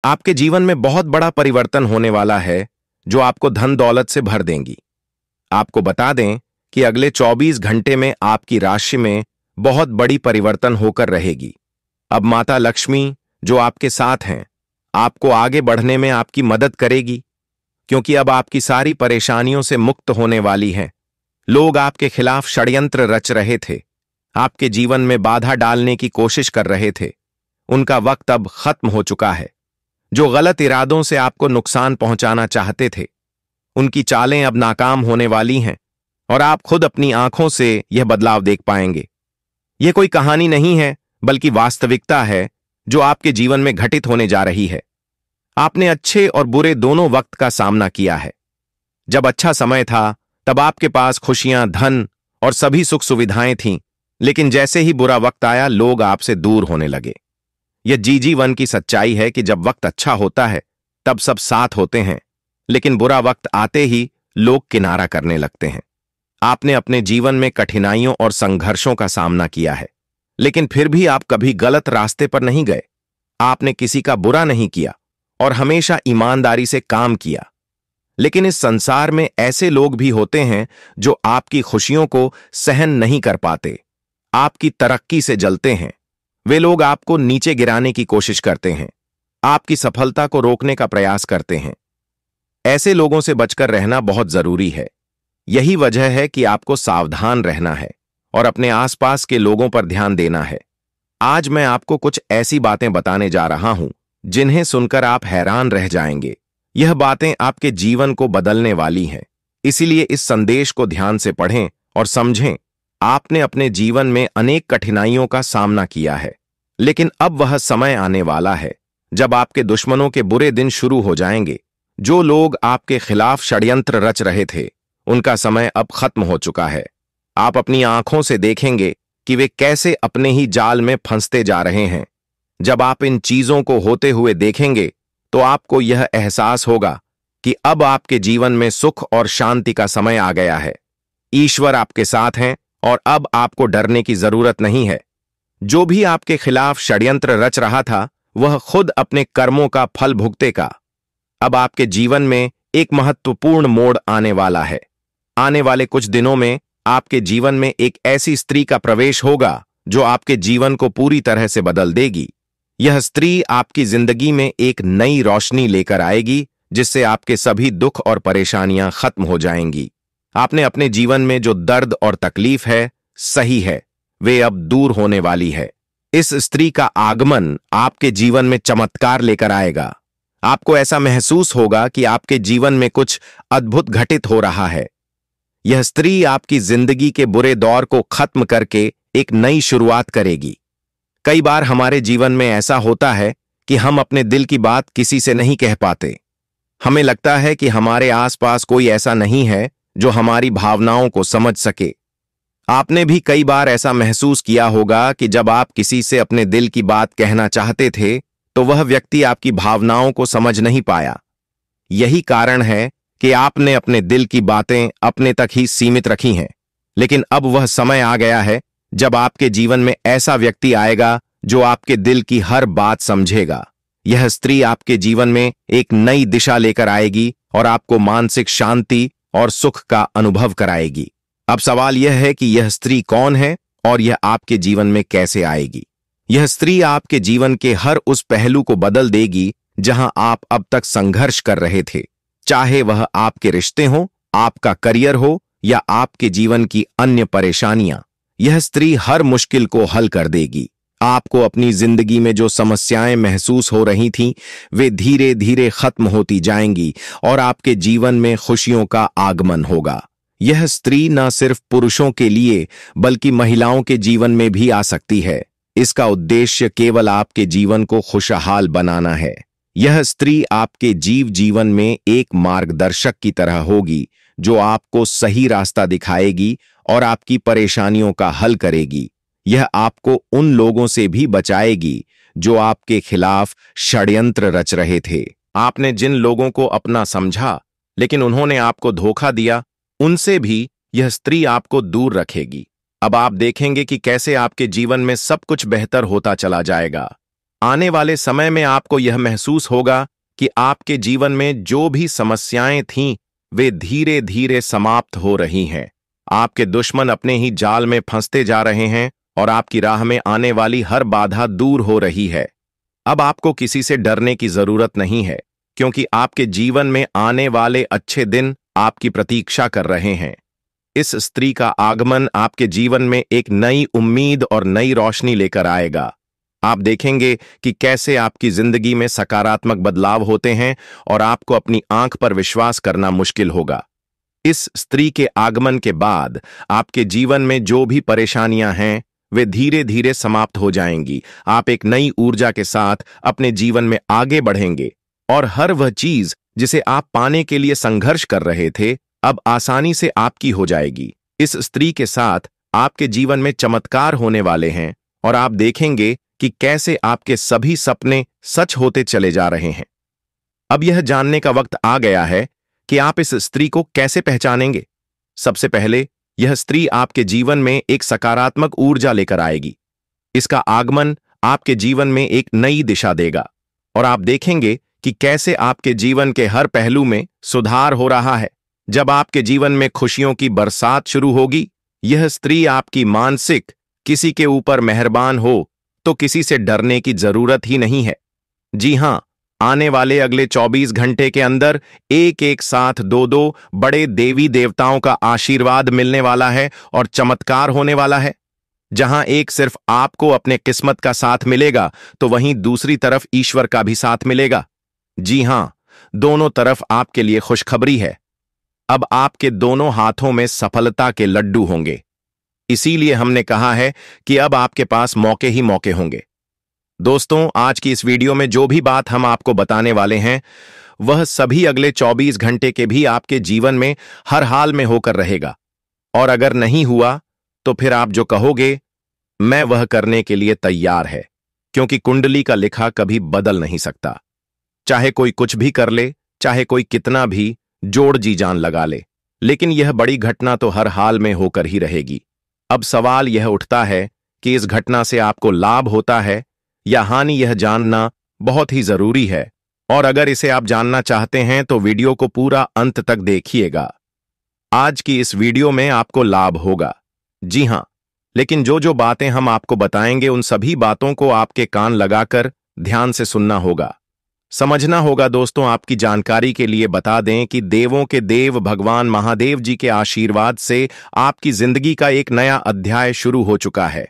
आपके जीवन में बहुत बड़ा परिवर्तन होने वाला है जो आपको धन दौलत से भर देंगी। आपको बता दें कि अगले 24 घंटे में आपकी राशि में बहुत बड़ी परिवर्तन होकर रहेगी। अब माता लक्ष्मी जो आपके साथ हैं, आपको आगे बढ़ने में आपकी मदद करेगी, क्योंकि अब आपकी सारी परेशानियों से मुक्त होने वाली हैं। लोग आपके खिलाफ षड्यंत्र रच रहे थे, आपके जीवन में बाधा डालने की कोशिश कर रहे थे। उनका वक्त अब खत्म हो चुका है। जो गलत इरादों से आपको नुकसान पहुंचाना चाहते थे, उनकी चालें अब नाकाम होने वाली हैं और आप खुद अपनी आंखों से यह बदलाव देख पाएंगे। यह कोई कहानी नहीं है, बल्कि वास्तविकता है जो आपके जीवन में घटित होने जा रही है। आपने अच्छे और बुरे दोनों वक्त का सामना किया है। जब अच्छा समय था, तब आपके पास खुशियां, धन और सभी सुख सुविधाएं थीं, लेकिन जैसे ही बुरा वक्त आया, लोग आपसे दूर होने लगे। यह जीवन की सच्चाई है कि जब वक्त अच्छा होता है, तब सब साथ होते हैं, लेकिन बुरा वक्त आते ही लोग किनारा करने लगते हैं। आपने अपने जीवन में कठिनाइयों और संघर्षों का सामना किया है, लेकिन फिर भी आप कभी गलत रास्ते पर नहीं गए। आपने किसी का बुरा नहीं किया और हमेशा ईमानदारी से काम किया। लेकिन इस संसार में ऐसे लोग भी होते हैं जो आपकी खुशियों को सहन नहीं कर पाते, आपकी तरक्की से जलते हैं। वे लोग आपको नीचे गिराने की कोशिश करते हैं, आपकी सफलता को रोकने का प्रयास करते हैं। ऐसे लोगों से बचकर रहना बहुत जरूरी है। यही वजह है कि आपको सावधान रहना है और अपने आसपास के लोगों पर ध्यान देना है। आज मैं आपको कुछ ऐसी बातें बताने जा रहा हूं जिन्हें सुनकर आप हैरान रह जाएंगे। यह बातें आपके जीवन को बदलने वाली हैं, इसीलिए इस संदेश को ध्यान से पढ़ें और समझें। आपने अपने जीवन में अनेक कठिनाइयों का सामना किया है, लेकिन अब वह समय आने वाला है जब आपके दुश्मनों के बुरे दिन शुरू हो जाएंगे। जो लोग आपके खिलाफ षड्यंत्र रच रहे थे, उनका समय अब खत्म हो चुका है। आप अपनी आंखों से देखेंगे कि वे कैसे अपने ही जाल में फंसते जा रहे हैं। जब आप इन चीजों को होते हुए देखेंगे, तो आपको यह एहसास होगा कि अब आपके जीवन में सुख और शांति का समय आ गया है। ईश्वर आपके साथ हैं और अब आपको डरने की जरूरत नहीं है। जो भी आपके खिलाफ षड्यंत्र रच रहा था, वह खुद अपने कर्मों का फल भुगतेगा। अब आपके जीवन में एक महत्वपूर्ण मोड़ आने वाला है। आने वाले कुछ दिनों में आपके जीवन में एक ऐसी स्त्री का प्रवेश होगा जो आपके जीवन को पूरी तरह से बदल देगी। यह स्त्री आपकी जिंदगी में एक नई रोशनी लेकर आएगी, जिससे आपके सभी दुख और परेशानियां खत्म हो जाएंगी। आपने अपने जीवन में जो दर्द और तकलीफ है, सही है, वे अब दूर होने वाली है। इस स्त्री का आगमन आपके जीवन में चमत्कार लेकर आएगा। आपको ऐसा महसूस होगा कि आपके जीवन में कुछ अद्भुत घटित हो रहा है। यह स्त्री आपकी जिंदगी के बुरे दौर को खत्म करके एक नई शुरुआत करेगी। कई बार हमारे जीवन में ऐसा होता है कि हम अपने दिल की बात किसी से नहीं कह पाते। हमें लगता है कि हमारे आसपास कोई ऐसा नहीं है जो हमारी भावनाओं को समझ सके। आपने भी कई बार ऐसा महसूस किया होगा कि जब आप किसी से अपने दिल की बात कहना चाहते थे, तो वह व्यक्ति आपकी भावनाओं को समझ नहीं पाया। यही कारण है कि आपने अपने दिल की बातें अपने तक ही सीमित रखी हैं। लेकिन अब वह समय आ गया है जब आपके जीवन में ऐसा व्यक्ति आएगा जो आपके दिल की हर बात समझेगा। यह स्त्री आपके जीवन में एक नई दिशा लेकर आएगी और आपको मानसिक शांति और सुख का अनुभव कराएगी। अब सवाल यह है कि यह स्त्री कौन है और यह आपके जीवन में कैसे आएगी। यह स्त्री आपके जीवन के हर उस पहलू को बदल देगी जहां आप अब तक संघर्ष कर रहे थे, चाहे वह आपके रिश्ते हो, आपका करियर हो या आपके जीवन की अन्य परेशानियां। यह स्त्री हर मुश्किल को हल कर देगी। आपको अपनी जिंदगी में जो समस्याएं महसूस हो रही थीं, वे धीरे धीरे खत्म होती जाएंगी और आपके जीवन में खुशियों का आगमन होगा। यह स्त्री न सिर्फ पुरुषों के लिए बल्कि महिलाओं के जीवन में भी आ सकती है। इसका उद्देश्य केवल आपके जीवन को खुशहाल बनाना है। यह स्त्री आपके जीवन में एक मार्गदर्शक की तरह होगी, जो आपको सही रास्ता दिखाएगी और आपकी परेशानियों का हल करेगी। यह आपको उन लोगों से भी बचाएगी जो आपके खिलाफ षड्यंत्र रच रहे थे। आपने जिन लोगों को अपना समझा, लेकिन उन्होंने आपको धोखा दिया, उनसे भी यह स्त्री आपको दूर रखेगी। अब आप देखेंगे कि कैसे आपके जीवन में सब कुछ बेहतर होता चला जाएगा। आने वाले समय में आपको यह महसूस होगा कि आपके जीवन में जो भी समस्याएं थीं, वे धीरे धीरे समाप्त हो रही हैं। आपके दुश्मन अपने ही जाल में फंसते जा रहे हैं और आपकी राह में आने वाली हर बाधा दूर हो रही है। अब आपको किसी से डरने की जरूरत नहीं है, क्योंकि आपके जीवन में आने वाले अच्छे दिन आपकी प्रतीक्षा कर रहे हैं। इस स्त्री का आगमन आपके जीवन में एक नई उम्मीद और नई रोशनी लेकर आएगा। आप देखेंगे कि कैसे आपकी जिंदगी में सकारात्मक बदलाव होते हैं और आपको अपनी आंख पर विश्वास करना मुश्किल होगा। इस स्त्री के आगमन के बाद आपके जीवन में जो भी परेशानियां हैं, वे धीरे धीरे समाप्त हो जाएंगी। आप एक नई ऊर्जा के साथ अपने जीवन में आगे बढ़ेंगे और हर वह चीज जिसे आप पाने के लिए संघर्ष कर रहे थे, अब आसानी से आपकी हो जाएगी। इस स्त्री के साथ आपके जीवन में चमत्कार होने वाले हैं और आप देखेंगे कि कैसे आपके सभी सपने सच होते चले जा रहे हैं। अब यह जानने का वक्त आ गया है कि आप इस स्त्री को कैसे पहचानेंगे। सबसे पहले, यह स्त्री आपके जीवन में एक सकारात्मक ऊर्जा लेकर आएगी। इसका आगमन आपके जीवन में एक नई दिशा देगा और आप देखेंगे कि कैसे आपके जीवन के हर पहलू में सुधार हो रहा है। जब आपके जीवन में खुशियों की बरसात शुरू होगी, यह स्त्री आपकी मानसिक किसी के ऊपर मेहरबान हो तो किसी से डरने की जरूरत ही नहीं है। जी हां, आने वाले अगले 24 घंटे के अंदर एक एक साथ दो बड़े देवी देवताओं का आशीर्वाद मिलने वाला है और चमत्कार होने वाला है। जहां एक सिर्फ आपको अपने किस्मत का साथ मिलेगा, तो वहीं दूसरी तरफ ईश्वर का भी साथ मिलेगा। जी हां, दोनों तरफ आपके लिए खुशखबरी है। अब आपके दोनों हाथों में सफलता के लड्डू होंगे। इसीलिए हमने कहा है कि अब आपके पास मौके ही मौके होंगे। दोस्तों, आज की इस वीडियो में जो भी बात हम आपको बताने वाले हैं, वह सभी अगले 24 घंटे के भी आपके जीवन में हर हाल में होकर रहेगा। और अगर नहीं हुआ, तो फिर आप जो कहोगे, मैं वह करने के लिए तैयार है, क्योंकि कुंडली का लिखा कभी बदल नहीं सकता। चाहे कोई कुछ भी कर ले, चाहे कोई कितना भी जोड़ जी जान लगा ले, लेकिन यह बड़ी घटना तो हर हाल में होकर ही रहेगी। अब सवाल यह उठता है कि इस घटना से आपको लाभ होता है या हानि, यह जानना बहुत ही जरूरी है। और अगर इसे आप जानना चाहते हैं तो वीडियो को पूरा अंत तक देखिएगा। आज की इस वीडियो में आपको लाभ होगा। जी हां, लेकिन जो जो बातें हम आपको बताएंगे, उन सभी बातों को आपके कान लगाकर ध्यान से सुनना होगा, समझना होगा। दोस्तों, आपकी जानकारी के लिए बता दें कि देवों के देव भगवान महादेव जी के आशीर्वाद से आपकी जिंदगी का एक नया अध्याय शुरू हो चुका है।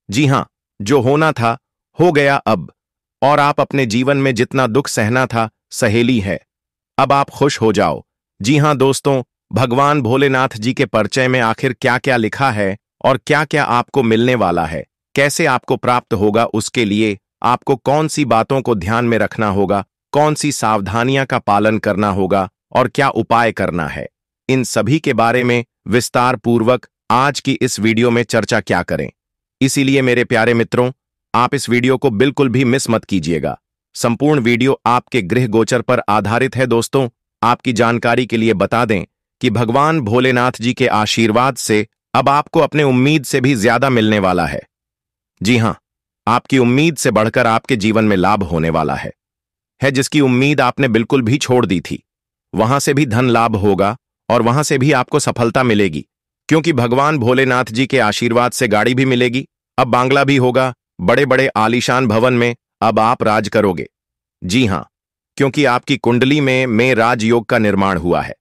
जी हां, जो होना था हो गया अब, और आप अपने जीवन में जितना दुख सहना था, सहेली है। अब आप खुश हो जाओ। जी हां दोस्तों, भगवान भोलेनाथ जी के परिचय में आखिर क्या क्या लिखा है और क्या क्या आपको मिलने वाला है, कैसे आपको प्राप्त होगा, उसके लिए आपको कौन सी बातों को ध्यान में रखना होगा, कौन सी सावधानियां का पालन करना होगा और क्या उपाय करना है, इन सभी के बारे में विस्तार पूर्वक आज की इस वीडियो में चर्चा क्या करें। इसीलिए मेरे प्यारे मित्रों, आप इस वीडियो को बिल्कुल भी मिस मत कीजिएगा। संपूर्ण वीडियो आपके गृह गोचर पर आधारित है। दोस्तों, आपकी जानकारी के लिए बता दें कि भगवान भोलेनाथ जी के आशीर्वाद से अब आपको अपने उम्मीद से भी ज्यादा मिलने वाला है। जी हां, आपकी उम्मीद से बढ़कर आपके जीवन में लाभ होने वाला है जिसकी उम्मीद आपने बिल्कुल भी छोड़ दी थी, वहां से भी धन लाभ होगा और वहां से भी आपको सफलता मिलेगी, क्योंकि भगवान भोलेनाथ जी के आशीर्वाद से गाड़ी भी मिलेगी, अब बांग्ला भी होगा, बड़े बड़े आलीशान भवन में अब आप राज करोगे। जी हां, क्योंकि आपकी कुंडली में राजयोग का निर्माण हुआ है।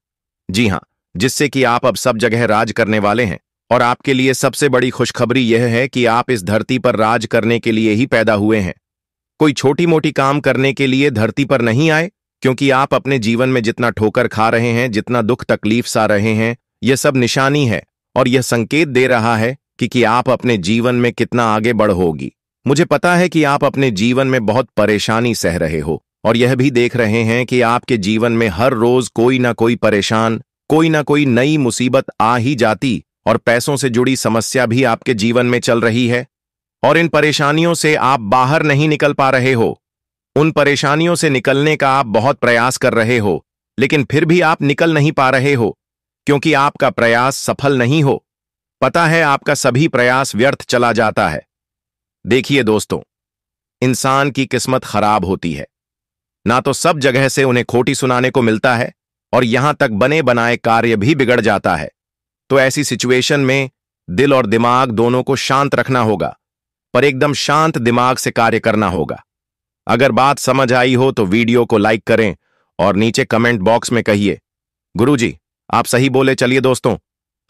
जी हां, जिससे कि आप अब सब जगह राज करने वाले हैं। और आपके लिए सबसे बड़ी खुशखबरी यह है कि आप इस धरती पर राज करने के लिए ही पैदा हुए हैं। कोई छोटी मोटी काम करने के लिए धरती पर नहीं आए, क्योंकि आप अपने जीवन में जितना ठोकर खा रहे हैं, जितना दुख तकलीफ सा रहे हैं, यह सब निशानी है और यह संकेत दे रहा है कि आप अपने जीवन में कितना आगे बढ़ोगी। मुझे पता है कि आप अपने जीवन में बहुत परेशानी सह रहे हो और यह भी देख रहे हैं कि आपके जीवन में हर रोज कोई ना कोई नई मुसीबत आ ही जाती और पैसों से जुड़ी समस्या भी आपके जीवन में चल रही है और इन परेशानियों से आप बाहर नहीं निकल पा रहे हो। उन परेशानियों से निकलने का आप बहुत प्रयास कर रहे हो, लेकिन फिर भी आप निकल नहीं पा रहे हो, क्योंकि आपका प्रयास सफल नहीं हो। पता है, आपका सभी प्रयास व्यर्थ चला जाता है। देखिए दोस्तों, इंसान की किस्मत खराब होती है। ना तो सब जगह से उन्हें खोटी सुनाने को मिलता है और यहां तक बने बनाए कार्य भी बिगड़ जाता है। तो ऐसी सिचुएशन में दिल और दिमाग दोनों को शांत रखना होगा, पर एकदम शांत दिमाग से कार्य करना होगा। अगर बात समझ आई हो तो वीडियो को लाइक करें और नीचे कमेंट बॉक्स में कहिए, गुरुजी आप सही बोले। चलिए दोस्तों,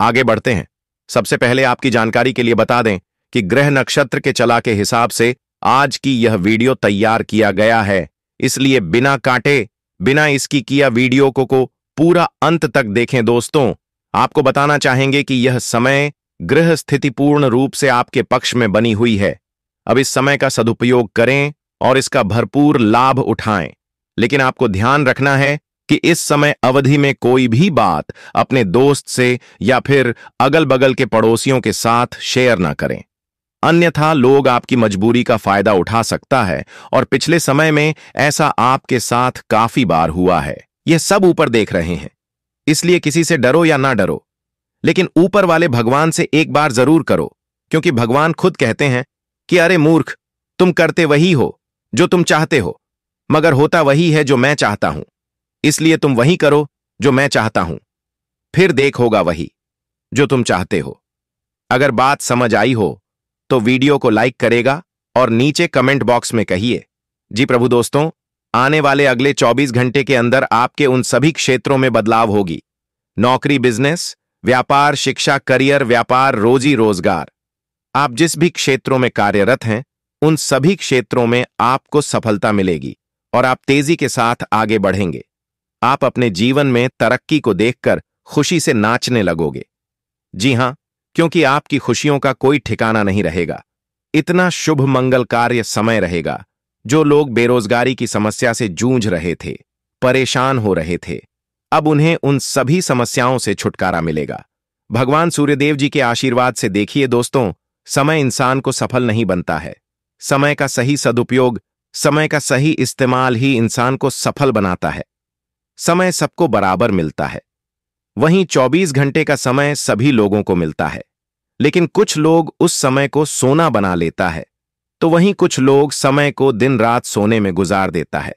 आगे बढ़ते हैं। सबसे पहले आपकी जानकारी के लिए बता दें कि ग्रह नक्षत्र के चला के हिसाब से आज की यह वीडियो तैयार किया गया है, इसलिए बिना काटे, बिना इसकी किया वीडियो को पूरा अंत तक देखें। दोस्तों, आपको बताना चाहेंगे कि यह समय ग्रह स्थिति पूर्ण रूप से आपके पक्ष में बनी हुई है। अब इस समय का सदुपयोग करें और इसका भरपूर लाभ उठाएं। लेकिन आपको ध्यान रखना है कि इस समय अवधि में कोई भी बात अपने दोस्त से या फिर अगल बगल के पड़ोसियों के साथ शेयर ना करें, अन्यथा लोग आपकी मजबूरी का फायदा उठा सकता है। और पिछले समय में ऐसा आपके साथ काफी बार हुआ है। यह सब ऊपर देख रहे हैं, इसलिए किसी से डरो या ना डरो, लेकिन ऊपर वाले भगवान से एक बार जरूर करो, क्योंकि भगवान खुद कहते हैं कि अरे मूर्ख, तुम करते वही हो जो तुम चाहते हो, मगर होता वही है जो मैं चाहता हूं। इसलिए तुम वही करो जो मैं चाहता हूं, फिर देख होगा वही जो तुम चाहते हो। अगर बात समझ आई हो तो वीडियो को लाइक करेगा और नीचे कमेंट बॉक्स में कहिए, जी प्रभु। दोस्तों, आने वाले अगले 24 घंटे के अंदर आपके उन सभी क्षेत्रों में बदलाव होगी। नौकरी, बिजनेस, व्यापार, शिक्षा, करियर, व्यापार, रोजी रोजगार, आप जिस भी क्षेत्रों में कार्यरत हैं उन सभी क्षेत्रों में आपको सफलता मिलेगी और आप तेजी के साथ आगे बढ़ेंगे। आप अपने जीवन में तरक्की को देखकर खुशी से नाचने लगोगे। जी हां, क्योंकि आपकी खुशियों का कोई ठिकाना नहीं रहेगा। इतना शुभ मंगल कार्य समय रहेगा। जो लोग बेरोजगारी की समस्या से जूझ रहे थे, परेशान हो रहे थे, अब उन्हें उन सभी समस्याओं से छुटकारा मिलेगा। भगवान सूर्यदेव जी के आशीर्वाद से। देखिए दोस्तों, समय इंसान को सफल नहीं बनता है। समय का सही सदुपयोग, समय का सही इस्तेमाल ही इंसान को सफल बनाता है। समय सबको बराबर मिलता है। वहीं 24 घंटे का समय सभी लोगों को मिलता है, लेकिन कुछ लोग उस समय को सोना बना लेता है, तो वहीं कुछ लोग समय को दिन रात सोने में गुजार देता है।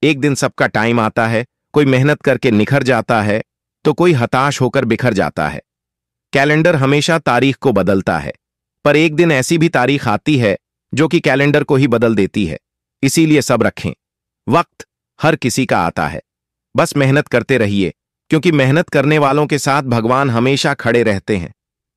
एक दिन सबका टाइम आता है, कोई मेहनत करके निखर जाता है तो कोई हताश होकर बिखर जाता है। कैलेंडर हमेशा तारीख को बदलता है, पर एक दिन ऐसी भी तारीख आती है जो कि कैलेंडर को ही बदल देती है। इसीलिए सब रखें, वक्त हर किसी का आता है, बस मेहनत करते रहिए, क्योंकि मेहनत करने वालों के साथ भगवान हमेशा खड़े रहते हैं।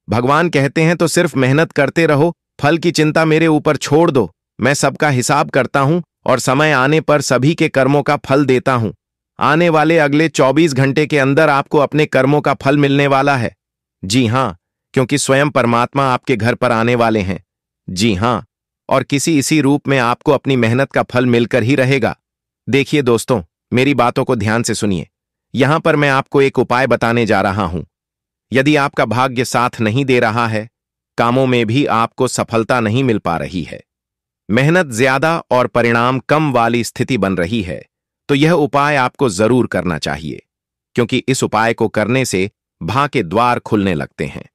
भगवान कहते हैं तो सिर्फ मेहनत करते रहो, फल की चिंता मेरे ऊपर छोड़ दो। मैं सबका हिसाब करता हूं और समय आने पर सभी के कर्मों का फल देता हूं। आने वाले अगले 24 घंटे के अंदर आपको अपने कर्मों का फल मिलने वाला है। जी हां, क्योंकि स्वयं परमात्मा आपके घर पर आने वाले हैं। जी हां, और किसी इसी रूप में आपको अपनी मेहनत का फल मिलकर ही रहेगा। देखिए दोस्तों, मेरी बातों को ध्यान से सुनिए। यहां पर मैं आपको एक उपाय बताने जा रहा हूं। यदि आपका भाग्य साथ नहीं दे रहा है, कामों में भी आपको सफलता नहीं मिल पा रही है, मेहनत ज्यादा और परिणाम कम वाली स्थिति बन रही है, तो यह उपाय आपको जरूर करना चाहिए, क्योंकि इस उपाय को करने से भाग्य के द्वार खुलने लगते हैं।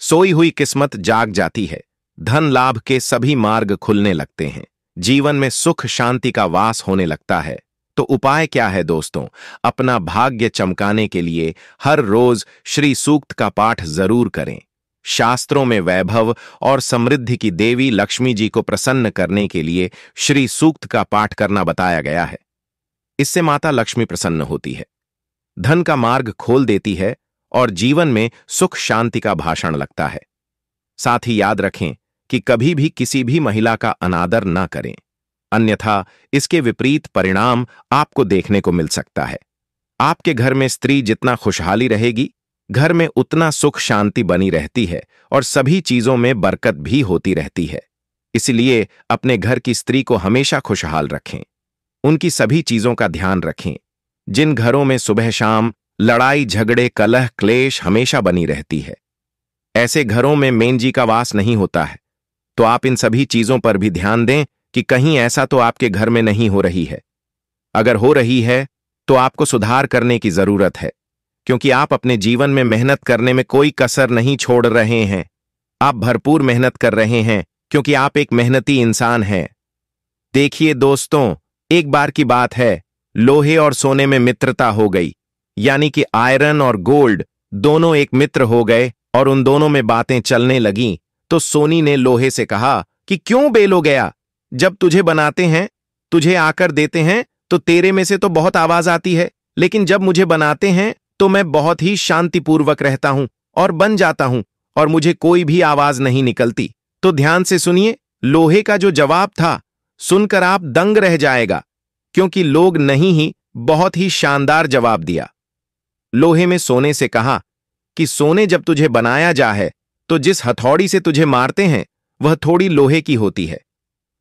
सोई हुई किस्मत जाग जाती है, धन लाभ के सभी मार्ग खुलने लगते हैं, जीवन में सुख शांति का वास होने लगता है। तो उपाय क्या है दोस्तों? अपना भाग्य चमकाने के लिए हर रोज श्री सूक्त का पाठ जरूर करें। शास्त्रों में वैभव और समृद्धि की देवी लक्ष्मी जी को प्रसन्न करने के लिए श्री सूक्त का पाठ करना बताया गया है। इससे माता लक्ष्मी प्रसन्न होती है, धन का मार्ग खोल देती है और जीवन में सुख शांति का भाषण लगता है। साथ ही याद रखें कि कभी भी किसी भी महिला का अनादर न करें, अन्यथा इसके विपरीत परिणाम आपको देखने को मिल सकता है। आपके घर में स्त्री जितना खुशहाली रहेगी, घर में उतना सुख शांति बनी रहती है और सभी चीजों में बरकत भी होती रहती है। इसलिए अपने घर की स्त्री को हमेशा खुशहाल रखें, उनकी सभी चीजों का ध्यान रखें। जिन घरों में सुबह शाम लड़ाई झगड़े कलह क्लेश हमेशा बनी रहती है, ऐसे घरों में मेन का वास नहीं होता है। तो आप इन सभी चीजों पर भी ध्यान दें कि कहीं ऐसा तो आपके घर में नहीं हो रही है। अगर हो रही है तो आपको सुधार करने की जरूरत है, क्योंकि आप अपने जीवन में मेहनत करने में कोई कसर नहीं छोड़ रहे हैं। आप भरपूर मेहनत कर रहे हैं, क्योंकि आप एक मेहनती इंसान हैं। देखिए दोस्तों, एक बार की बात है, लोहे और सोने में मित्रता हो गई, यानी कि आयरन और गोल्ड दोनों एक मित्र हो गए और उन दोनों में बातें चलने लगीं। तो सोनी ने लोहे से कहा कि क्यों बेलो गया, जब तुझे बनाते हैं, तुझे आकर देते हैं तो तेरे में से तो बहुत आवाज आती है, लेकिन जब मुझे बनाते हैं तो मैं बहुत ही शांतिपूर्वक रहता हूं और बन जाता हूं और मुझे कोई भी आवाज नहीं निकलती। तो ध्यान से सुनिए, लोहे का जो जवाब था सुनकर आप दंग रह जाएगा, क्योंकि लोग नहीं ही बहुत ही शानदार जवाब दिया। लोहे में सोने से कहा कि सोने, जब तुझे बनाया जा है तो जिस हथौड़ी से तुझे मारते हैं वह थोड़ी लोहे की होती है,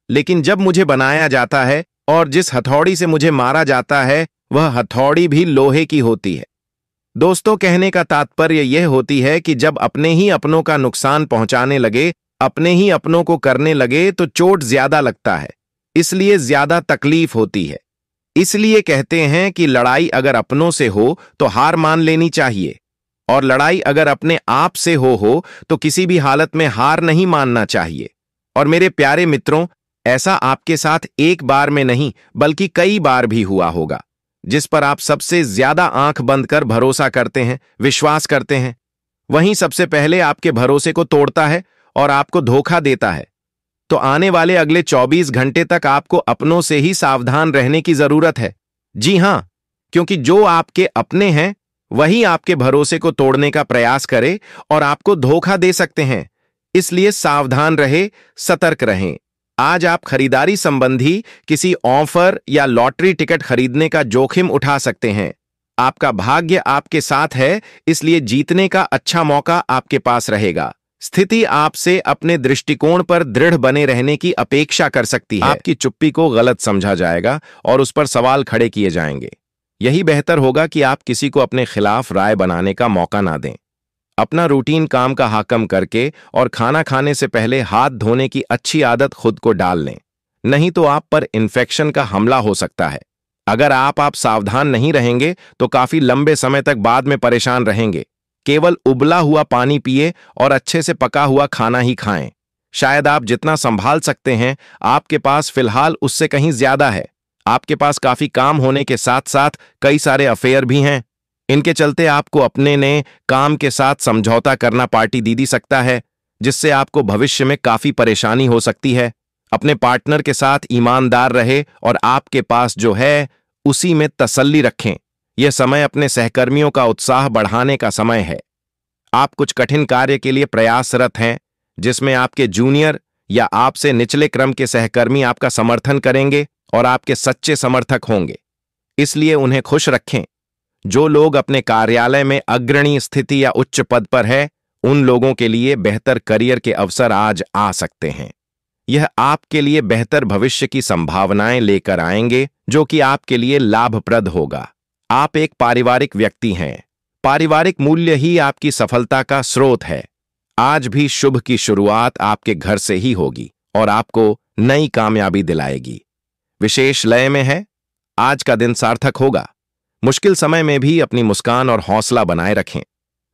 लेकिन जब मुझे बनाया जाता है और जिस हथौड़ी से मुझे मारा जाता है वह हथौड़ी भी लोहे की होती है। दोस्तों, कहने का तात्पर्य यह होती है कि जब अपने ही अपनों का नुकसान पहुंचाने लगे, अपने ही अपनों को करने लगे तो चोट ज्यादा लगता है, इसलिए ज्यादा तकलीफ होती है। इसलिए कहते हैं कि लड़ाई अगर अपनों से हो तो हार मान लेनी चाहिए, और लड़ाई अगर अपने आप से हो तो किसी भी हालत में हार नहीं मानना चाहिए। और मेरे प्यारे मित्रों, ऐसा आपके साथ एक बार में नहीं बल्कि कई बार भी हुआ होगा, जिस पर आप सबसे ज्यादा आंख बंद कर भरोसा करते हैं, विश्वास करते हैं, वहीं सबसे पहले आपके भरोसे को तोड़ता है और आपको धोखा देता है। तो आने वाले अगले 24 घंटे तक आपको अपनों से ही सावधान रहने की जरूरत है। जी हां, क्योंकि जो आपके अपने हैं वही आपके भरोसे को तोड़ने का प्रयास करे और आपको धोखा दे सकते हैं। इसलिए सावधान रहे, सतर्क रहें। आज आप खरीदारी संबंधी किसी ऑफर या लॉटरी टिकट खरीदने का जोखिम उठा सकते हैं। आपका भाग्य आपके साथ है, इसलिए जीतने का अच्छा मौका आपके पास रहेगा। स्थिति आपसे अपने दृष्टिकोण पर दृढ़ बने रहने की अपेक्षा कर सकती है। आपकी चुप्पी को गलत समझा जाएगा और उस पर सवाल खड़े किए जाएंगे। यही बेहतर होगा कि आप किसी को अपने खिलाफ राय बनाने का मौका ना दें। अपना रूटीन काम का हाकम करके और खाना खाने से पहले हाथ धोने की अच्छी आदत खुद को डाल लें, नहीं तो आप पर इन्फेक्शन का हमला हो सकता है। अगर आप सावधान नहीं रहेंगे तो काफी लंबे समय तक बाद में परेशान रहेंगे। केवल उबला हुआ पानी पिए और अच्छे से पका हुआ खाना ही खाएं। शायद आप जितना संभाल सकते हैं आपके पास फिलहाल उससे कहीं ज्यादा है। आपके पास काफी काम होने के साथ साथ कई सारे अफेयर भी हैं। इनके चलते आपको अपने ने काम के साथ समझौता करना पार्टी दे सकता है, जिससे आपको भविष्य में काफी परेशानी हो सकती है। अपने पार्टनर के साथ ईमानदार रहे और आपके पास जो है उसी में तसल्ली रखें। यह समय अपने सहकर्मियों का उत्साह बढ़ाने का समय है। आप कुछ कठिन कार्य के लिए प्रयासरत हैं, जिसमें आपके जूनियर या आपसे निचले क्रम के सहकर्मी आपका समर्थन करेंगे और आपके सच्चे समर्थक होंगे, इसलिए उन्हें खुश रखें। जो लोग अपने कार्यालय में अग्रणी स्थिति या उच्च पद पर है, उन लोगों के लिए बेहतर करियर के अवसर आज आ सकते हैं। यह आपके लिए बेहतर भविष्य की संभावनाएं लेकर आएंगे, जो कि आपके लिए लाभप्रद होगा। आप एक पारिवारिक व्यक्ति हैं। पारिवारिक मूल्य ही आपकी सफलता का स्रोत है। आज भी शुभ की शुरुआत आपके घर से ही होगी और आपको नई कामयाबी दिलाएगी। विशेष लय में है, आज का दिन सार्थक होगा। मुश्किल समय में भी अपनी मुस्कान और हौसला बनाए रखें।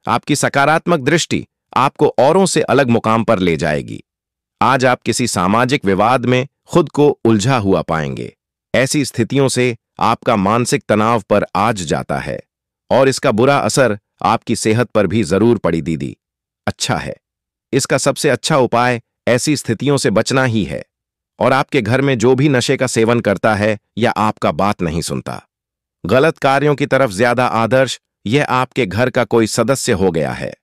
आपकी सकारात्मक दृष्टि आपको औरों से अलग मुकाम पर ले जाएगी। आज आप किसी सामाजिक विवाद में खुद को उलझा हुआ पाएंगे। ऐसी स्थितियों से आपका मानसिक तनाव पर आज जाता है और इसका बुरा असर आपकी सेहत पर भी जरूर पड़ी दीदी। अच्छा है, इसका सबसे अच्छा उपाय ऐसी स्थितियों से बचना ही है। और आपके घर में जो भी नशे का सेवन करता है या आपका बात नहीं सुनता, गलत कार्यों की तरफ ज्यादा आदर्श, यह आपके घर का कोई सदस्य हो गया है।